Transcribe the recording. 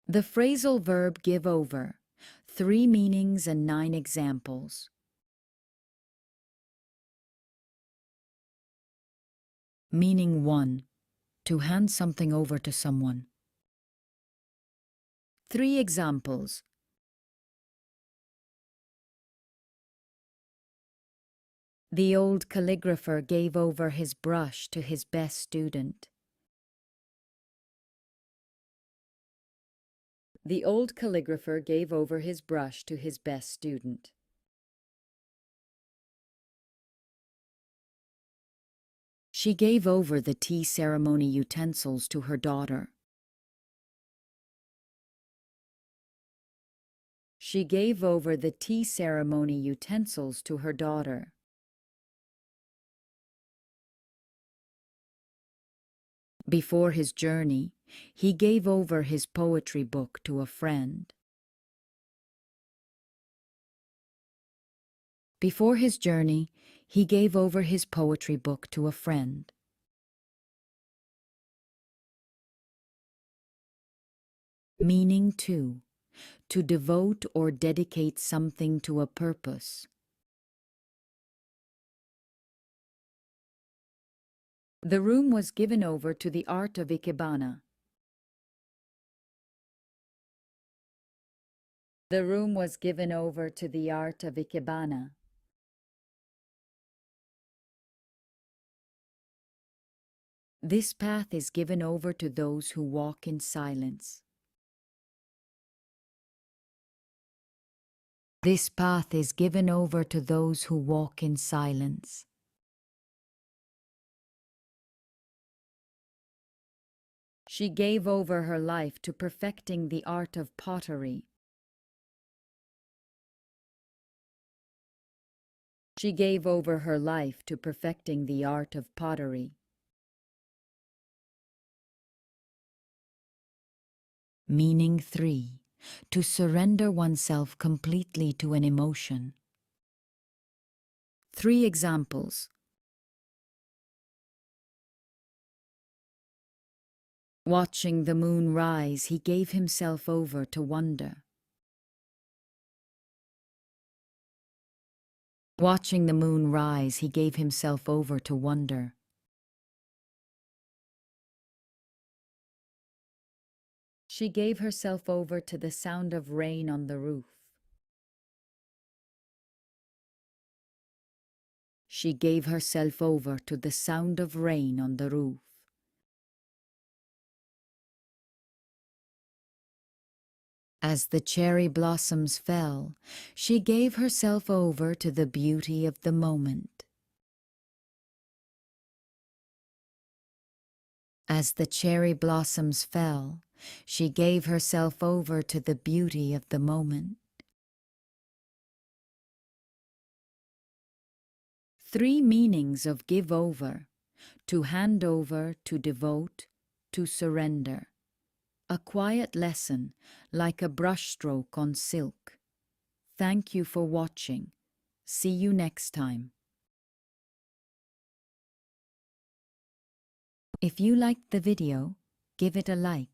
The phrasal verb give over. 3 meanings and 9 examples. Meaning 1. To hand something over to someone. 3 examples. The old calligrapher gave over his brush to his best student. The old calligrapher gave over his brush to his best student. She gave over the tea ceremony utensils to her daughter. She gave over the tea ceremony utensils to her daughter. Before his journey, he gave over his poetry book to a friend. Before his journey, he gave over his poetry book to a friend. Meaning 2. To devote or dedicate something to a purpose. The room was given over to the art of ikebana. The room was given over to the art of ikebana. This path is given over to those who walk in silence. This path is given over to those who walk in silence. She gave over her life to perfecting the art of pottery. She gave over her life to perfecting the art of pottery. Meaning 3. To surrender oneself completely to an emotion. 3 examples. Watching the moon rise, he gave himself over to wonder. Watching the moon rise, he gave himself over to wonder. She gave herself over to the sound of rain on the roof. She gave herself over to the sound of rain on the roof. As the cherry blossoms fell, she gave herself over to the beauty of the moment. As the cherry blossoms fell, she gave herself over to the beauty of the moment. 3 meanings of give over: to hand over, to devote, to surrender. A quiet lesson, like a brushstroke on silk. Thank you for watching. See you next time. If you liked the video, give it a like.